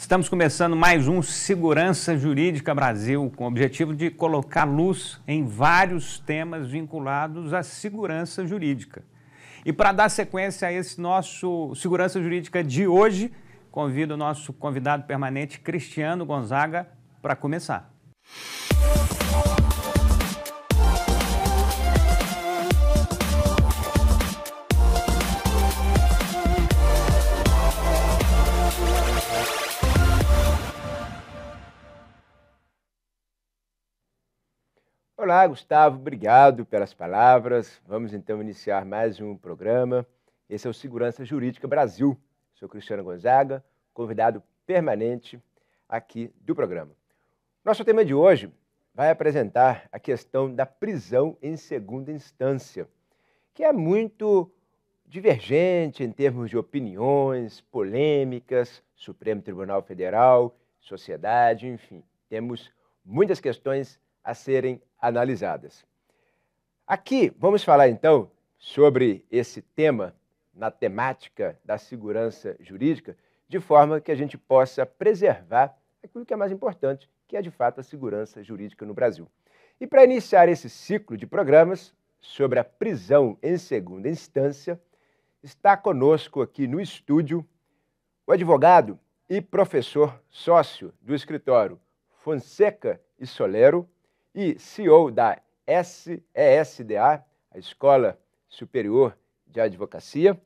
Estamos começando mais um Segurança Jurídica Brasil, com o objetivo de colocar luz em vários temas vinculados à segurança jurídica. E para dar sequência a esse nosso Segurança Jurídica de hoje, convido o nosso convidado permanente, Cristiano Gonzaga, para começar. Olá, Gustavo, obrigado pelas palavras. Vamos então iniciar mais um programa. Esse é o Segurança Jurídica Brasil. Sou Cristiano Gonzaga, convidado permanente aqui do programa. Nosso tema de hoje vai apresentar a questão da prisão em segunda instância, que é muito divergente em termos de opiniões, polêmicas, Supremo Tribunal Federal, sociedade, enfim. Temos muitas questões a serem analisadas. Aqui vamos falar então sobre esse tema na temática da segurança jurídica, de forma que a gente possa preservar aquilo que é mais importante, que é de fato a segurança jurídica no Brasil. E para iniciar esse ciclo de programas sobre a prisão em segunda instância, está conosco aqui no estúdio o advogado e professor sócio do escritório Fonseca e Solero e CEO da ESDA, a Escola Superior de Advocacia,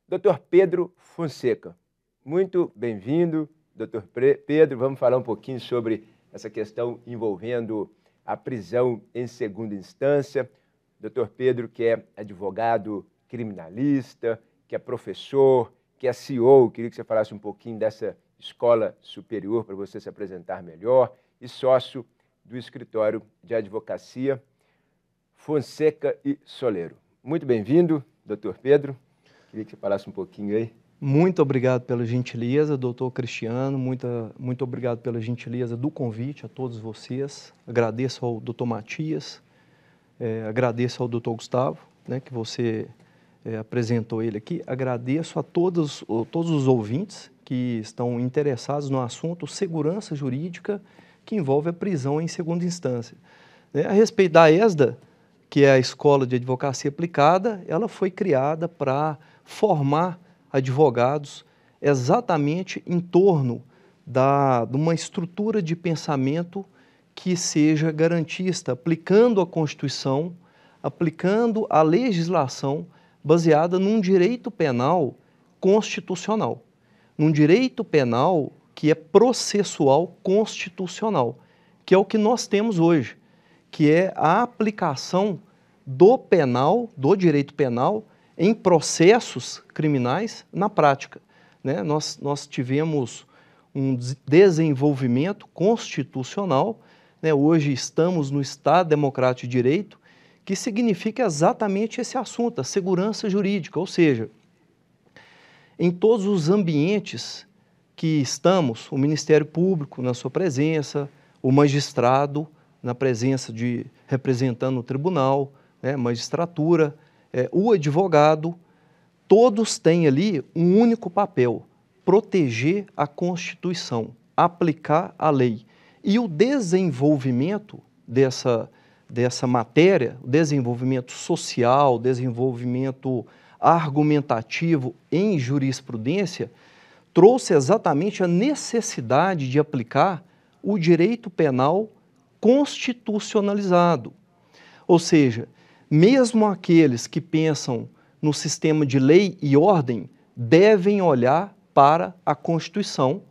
Dr. Pedro Fonseca. Muito bem-vindo, Dr. Pedro. Vamos falar um pouquinho sobre essa questão envolvendo a prisão em segunda instância. Dr. Pedro, que é advogado criminalista, que é professor, que é CEO, queria que você falasse um pouquinho dessa escola superior para você se apresentar melhor, e sócio do escritório de advocacia Fonseca e Solero. Muito bem-vindo, doutor Pedro. Queria que você falasse um pouquinho aí. Muito obrigado pela gentileza, doutor Cristiano. Muito obrigado pela gentileza do convite a todos vocês. Agradeço ao doutor Matias, agradeço ao doutor Gustavo, né, que você apresentou ele aqui. Agradeço a todos os ouvintes que estão interessados no assunto segurança jurídica que envolve a prisão em segunda instância. A respeito da ESDA, que é a Escola de Advocacia Aplicada, ela foi criada para formar advogados exatamente em torno de uma estrutura de pensamento que seja garantista, aplicando a Constituição, aplicando a legislação baseada num direito penal constitucional, num direito penal que é processual constitucional, que é o que nós temos hoje, que é a aplicação do penal, do direito penal, em processos criminais na prática, né? Nós tivemos um desenvolvimento constitucional, né? Hoje estamos no Estado Democrático de Direito, que significa exatamente esse assunto, a segurança jurídica, ou seja, em todos os ambientes que estamos, o Ministério Público na sua presença, o magistrado na presença de representando o tribunal, né, magistratura, o advogado, todos têm ali um único papel: proteger a Constituição, aplicar a lei. E o desenvolvimento dessa matéria, o desenvolvimento social, o desenvolvimento argumentativo em jurisprudência, trouxe exatamente a necessidade de aplicar o direito penal constitucionalizado. Ou seja, mesmo aqueles que pensam no sistema de lei e ordem devem olhar para a Constituição,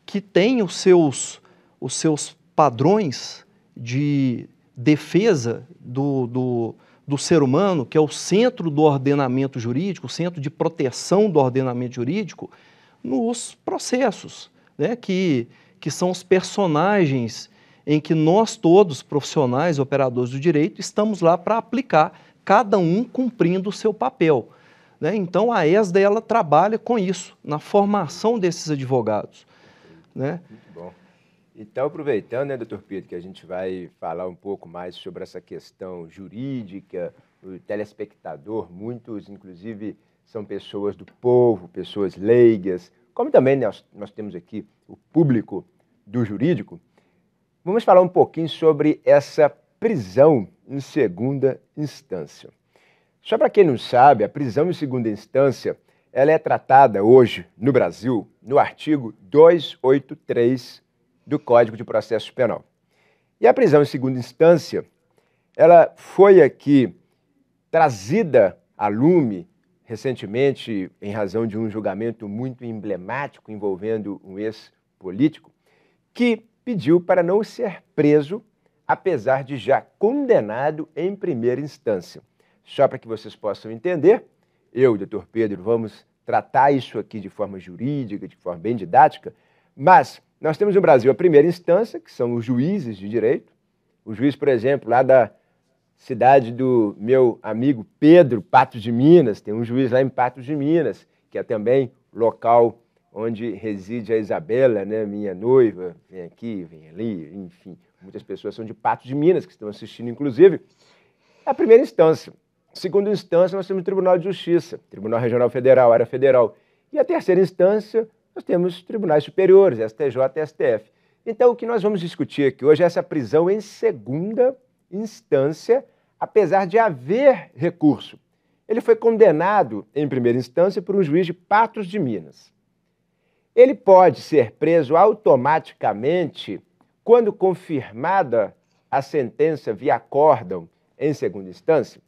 que tem os seus padrões de defesa do ser humano, que é o centro do ordenamento jurídico, o centro de proteção do ordenamento jurídico, nos processos, né, que são os personagens em que nós todos, profissionais, operadores do direito, estamos lá para aplicar, cada um cumprindo o seu papel, né? Então, a ESDA, ela trabalha com isso, na formação desses advogados, né? Muito bom. Então, aproveitando, né, doutor Pedro, que a gente vai falar um pouco mais sobre essa questão jurídica, o telespectador, muitos, inclusive, são pessoas do povo, pessoas leigas, como também nós temos aqui o público do jurídico, vamos falar um pouquinho sobre essa prisão em segunda instância. Só para quem não sabe, a prisão em segunda instância ela é tratada hoje no Brasil no artigo 283 do Código de Processo Penal. E a prisão em segunda instância, ela foi aqui trazida a lume recentemente em razão de um julgamento muito emblemático envolvendo um ex-político que pediu para não ser preso, apesar de já condenado em primeira instância. Só para que vocês possam entender, eu, doutor Pedro, vamos tratar isso aqui de forma jurídica, de forma bem didática, mas nós temos no Brasil a primeira instância, que são os juízes de direito. O juiz, por exemplo, lá da cidade do meu amigo Pedro, Patos de Minas, tem um juiz lá em Patos de Minas, que é também local onde reside a Isabela, né, minha noiva, vem aqui, vem ali, enfim, muitas pessoas são de Patos de Minas que estão assistindo, inclusive. É a primeira instância. Segunda instância, nós temos o Tribunal de Justiça, Tribunal Regional Federal, Área Federal. E a terceira instância, nós temos tribunais superiores, STJ e STF. Então, o que nós vamos discutir aqui hoje é essa prisão em segunda instância, apesar de haver recurso. Ele foi condenado em primeira instância por um juiz de Patos de Minas. Ele pode ser preso automaticamente quando confirmada a sentença via acórdão em segunda instância.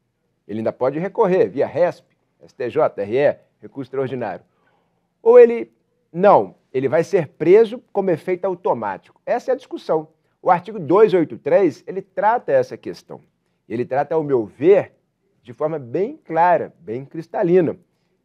Ele ainda pode recorrer via RESP, STJ, RE, recurso extraordinário. Ou ele não, ele vai ser preso como efeito automático. Essa é a discussão. O artigo 283, ele trata essa questão. Ele trata, ao meu ver, de forma bem clara, bem cristalina,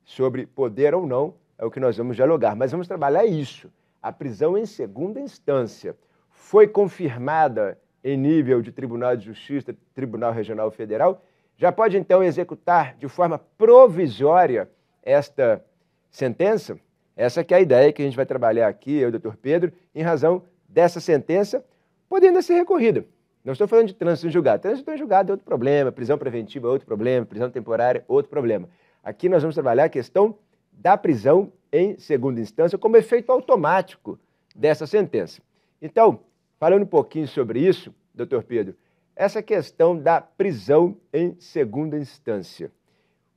sobre poder ou não, é o que nós vamos dialogar. Mas vamos trabalhar isso. A prisão em segunda instância foi confirmada em nível de Tribunal de Justiça, Tribunal Regional Federal, já pode, então, executar de forma provisória esta sentença? Essa que é a ideia que a gente vai trabalhar aqui, eu e o doutor Pedro, em razão dessa sentença, podendo ser recorrida. Não estou falando de trânsito em julgado. Trânsito em julgado é outro problema, prisão preventiva é outro problema, prisão temporária é outro problema. Aqui nós vamos trabalhar a questão da prisão em segunda instância como efeito automático dessa sentença. Então, falando um pouquinho sobre isso, doutor Pedro, essa questão da prisão em segunda instância.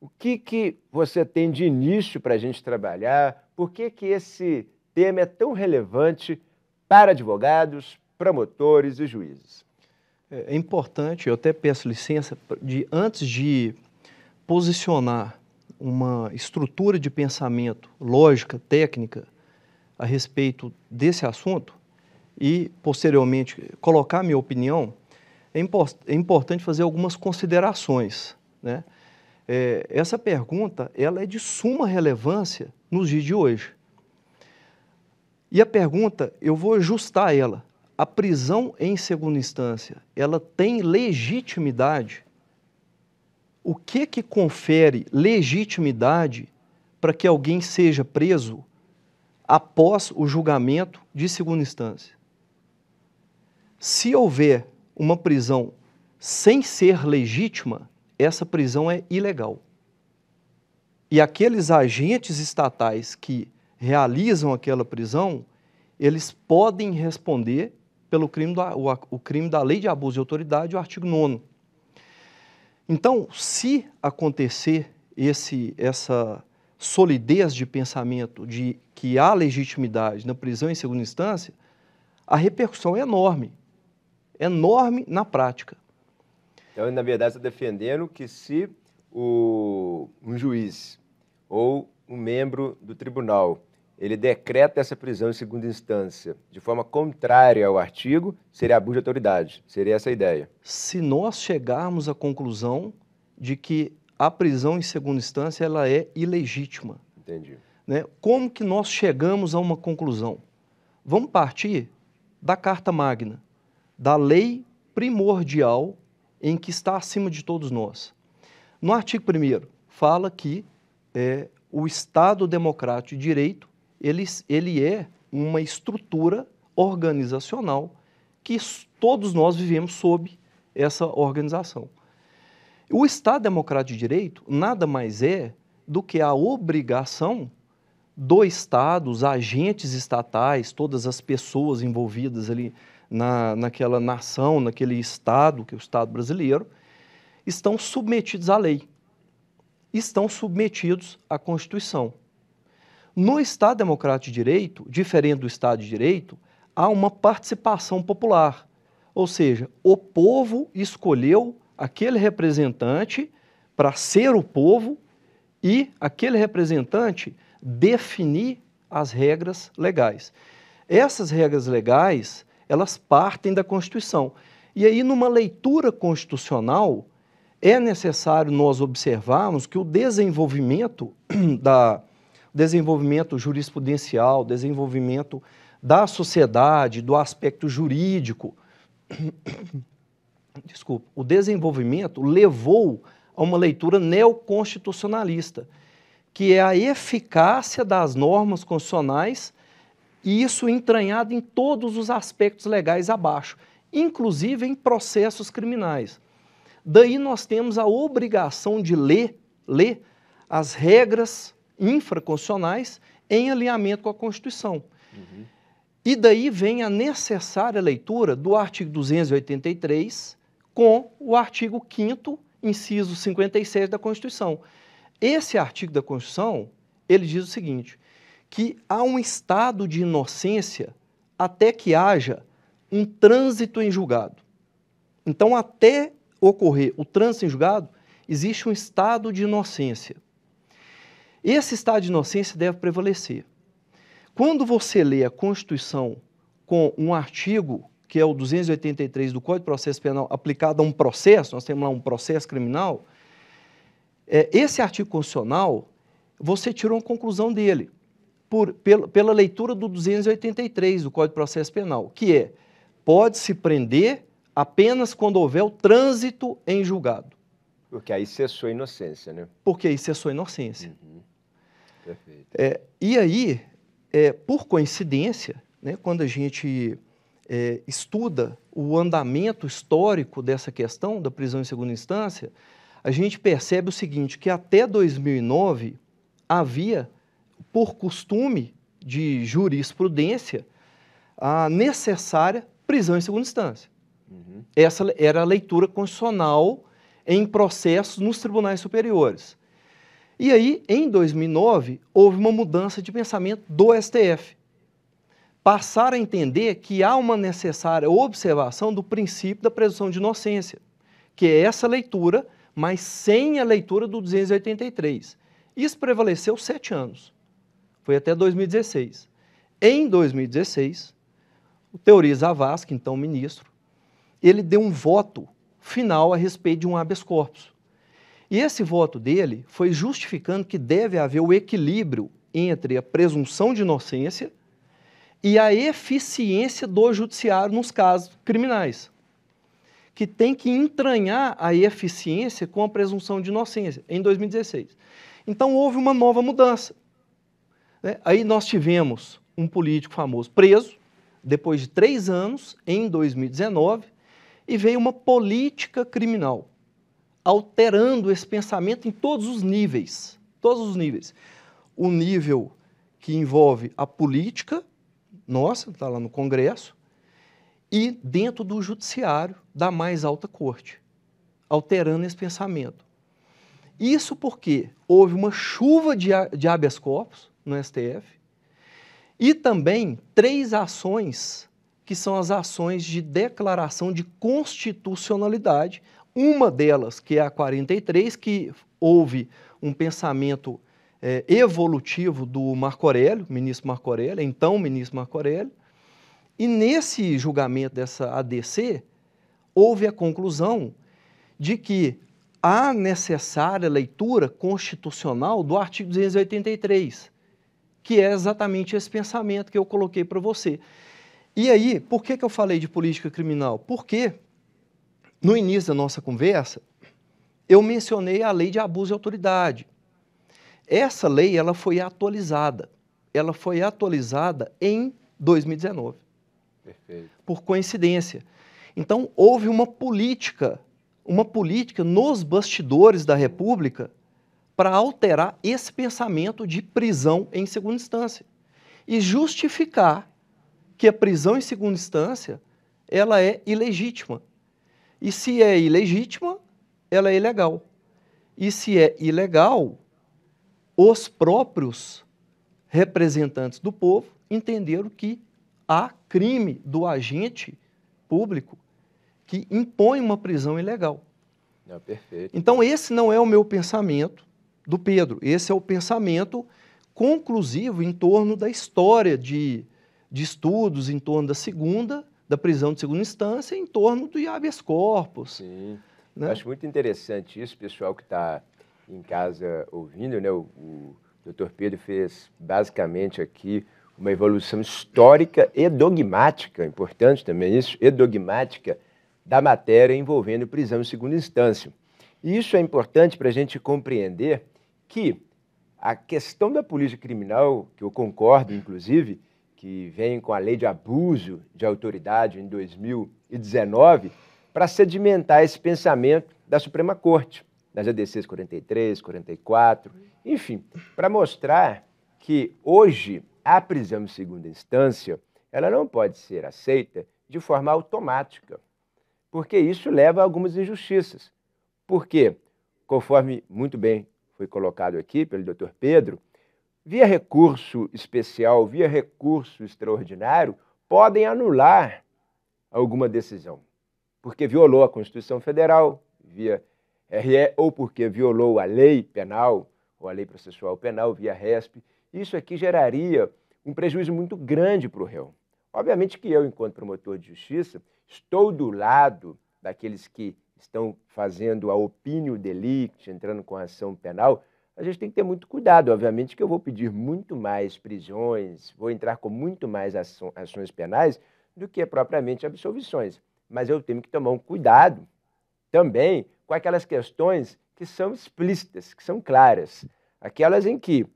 O que você tem de início para a gente trabalhar? Por que esse tema é tão relevante para advogados, promotores e juízes? É importante, eu até peço licença, antes de posicionar uma estrutura de pensamento, lógica, técnica, a respeito desse assunto e, posteriormente, colocar minha opinião, é importante fazer algumas considerações, né? Essa pergunta ela é de suma relevância nos dias de hoje. E a pergunta, eu vou ajustar ela. A prisão em segunda instância, ela tem legitimidade? O que confere legitimidade para que alguém seja preso após o julgamento de segunda instância? Se houver uma prisão sem ser legítima, essa prisão é ilegal. E aqueles agentes estatais que realizam aquela prisão, eles podem responder pelo crime da lei de abuso de autoridade, o artigo 9º. Então, se acontecer essa solidez de pensamento de que há legitimidade na prisão em segunda instância, a repercussão é enorme na prática. Então, na verdade, você está defendendo que se um juiz ou um membro do tribunal ele decreta essa prisão em segunda instância de forma contrária ao artigo, seria abuso de autoridade. Seria essa a ideia. Se nós chegarmos à conclusão de que a prisão em segunda instância ela é ilegítima. Entendi. Né? Como que nós chegamos a uma conclusão? Vamos partir da Carta Magna, da lei primordial em que está acima de todos nós. No artigo 1º, fala que o Estado Democrático de Direito ele é uma estrutura organizacional que todos nós vivemos sob essa organização. O Estado Democrático de Direito nada mais é do que a obrigação do Estado, os agentes estatais, todas as pessoas envolvidas ali naquela nação, naquele Estado, que é o Estado brasileiro, estão submetidos à lei, estão submetidos à Constituição. No Estado Democrático de Direito, diferente do Estado de Direito, há uma participação popular, ou seja, o povo escolheu aquele representante para ser o povo e aquele representante definir as regras legais. Essas regras legais, elas partem da Constituição. E aí, numa leitura constitucional, é necessário nós observarmos que o desenvolvimento jurisprudencial, desenvolvimento da sociedade, do aspecto jurídico, o desenvolvimento levou a uma leitura neoconstitucionalista, que é a eficácia das normas constitucionais, e isso entranhado em todos os aspectos legais abaixo, inclusive em processos criminais. Daí nós temos a obrigação de ler as regras infraconstitucionais em alinhamento com a Constituição. Uhum. E daí vem a necessária leitura do artigo 283 com o artigo 5º, inciso 57 da Constituição. Esse artigo da Constituição, ele diz o seguinte, que há um estado de inocência até que haja um trânsito em julgado. Então, até ocorrer o trânsito em julgado, existe um estado de inocência. Esse estado de inocência deve prevalecer. Quando você lê a Constituição com um artigo, que é o 283 do Código de Processo Penal, aplicado a um processo, nós temos lá um processo criminal, esse artigo constitucional, você tirou uma conclusão dele, pela leitura do 283 do Código de Processo Penal, que é, pode-se prender apenas quando houver o trânsito em julgado. Porque aí cessou a inocência, né? Porque aí cessou a inocência. Uhum. Perfeito. E aí, por coincidência, né, quando a gente estuda o andamento histórico dessa questão da prisão em segunda instância, a gente percebe o seguinte, que até 2009 havia, por costume de jurisprudência, a necessária prisão em segunda instância. Uhum. Essa era a leitura constitucional em processos nos tribunais superiores. E aí, em 2009, houve uma mudança de pensamento do STF. Passaram a entender que há uma necessária observação do princípio da presunção de inocência, que é essa leitura, mas sem a leitura do 283. Isso prevaleceu 7 anos. Foi até 2016. Em 2016, o Teori Zavascki, então ministro, ele deu um voto final a respeito de um habeas corpus. E esse voto dele foi justificando que deve haver o equilíbrio entre a presunção de inocência e a eficiência do judiciário nos casos criminais, que tem que entranhar a eficiência com a presunção de inocência, em 2016. Então, houve uma nova mudança. Né? Aí nós tivemos um político famoso preso, depois de 3 anos, em 2019, e veio uma política criminal, alterando esse pensamento em todos os níveis. Todos os níveis. O nível que envolve a política, nossa, está lá no Congresso, e dentro do judiciário da mais alta corte, alterando esse pensamento. Isso porque houve uma chuva de habeas corpus no STF e também 3 ações que são as ações de declaração de constitucionalidade. Uma delas, que é a 43, que houve um pensamento evolutivo do Marco Aurélio, ministro Marco Aurélio, então ministro Marco Aurélio, e nesse julgamento dessa ADC, houve a conclusão de que há necessária leitura constitucional do artigo 283, que é exatamente esse pensamento que eu coloquei para você. E aí, por que eu falei de política criminal? Porque, no início da nossa conversa, eu mencionei a lei de abuso de autoridade. Essa lei, ela foi atualizada. Ela foi atualizada em 2019. Perfeito. Por coincidência. Então, houve uma política nos bastidores da República para alterar esse pensamento de prisão em segunda instância e justificar que a prisão em segunda instância ela é ilegítima. E se é ilegítima, ela é ilegal. E se é ilegal, os próprios representantes do povo entenderam que há crime do agente público que impõe uma prisão ilegal. Não, perfeito. Então, esse não é o meu pensamento do Pedro. Esse é o pensamento conclusivo em torno da história de estudos, em torno da prisão de segunda instância, em torno do habeas corpus. Sim. Né? Eu acho muito interessante isso, pessoal que está em casa ouvindo, né? O Dr. Pedro fez basicamente aqui uma evolução histórica e dogmática, importante também isso, e dogmática da matéria envolvendo prisão em segunda instância. E isso é importante para a gente compreender que a questão da polícia criminal, que eu concordo, inclusive, que vem com a lei de abuso de autoridade em 2019, para sedimentar esse pensamento da Suprema Corte, nas ADCs 43, 44, enfim, para mostrar que hoje a prisão em segunda instância ela não pode ser aceita de forma automática, porque isso leva a algumas injustiças. Porque, conforme muito bem foi colocado aqui pelo Dr. Pedro, via recurso especial, via recurso extraordinário, podem anular alguma decisão, porque violou a Constituição Federal, via RE, ou porque violou a lei penal, ou a lei processual penal, via RESP. Isso aqui geraria um prejuízo muito grande para o réu. Obviamente que eu, enquanto promotor de justiça, estou do lado daqueles que estão fazendo a opinio delicti, entrando com a ação penal. A gente tem que ter muito cuidado. Obviamente que eu vou pedir muito mais prisões, vou entrar com muito mais ações penais do que propriamente absolvições. Mas eu tenho que tomar um cuidado também com aquelas questões que são explícitas, que são claras. Aquelas em que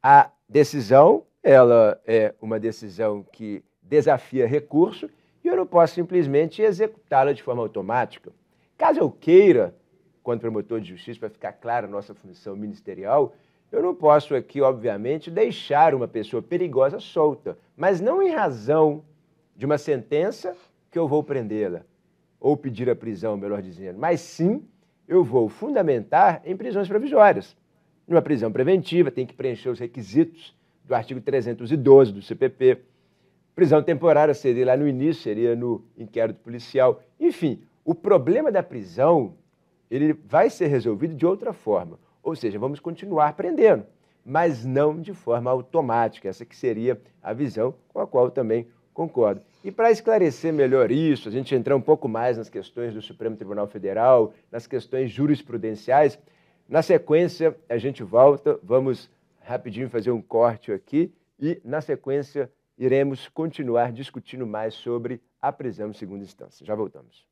a decisão ela é uma decisão que desafia recurso e eu não posso simplesmente executá-la de forma automática. Caso eu queira, quando promotor de justiça, para ficar clara a nossa função ministerial, eu não posso aqui, obviamente, deixar uma pessoa perigosa solta, mas não em razão de uma sentença que eu vou prendê-la, ou pedir a prisão, melhor dizendo, mas sim eu vou fundamentar em prisões provisórias. Numa prisão preventiva, tem que preencher os requisitos do artigo 312 do CPP. Prisão temporária seria lá no início, seria no inquérito policial. Enfim, o problema da prisão ele vai ser resolvido de outra forma. Ou seja, vamos continuar prendendo, mas não de forma automática. Essa que seria a visão com a qual eu também concordo. E para esclarecer melhor isso, a gente entrar um pouco mais nas questões do Supremo Tribunal Federal, nas questões jurisprudenciais, na sequência a gente volta, vamos rapidinho fazer um corte aqui e na sequência iremos continuar discutindo mais sobre a prisão em segunda instância. Já voltamos.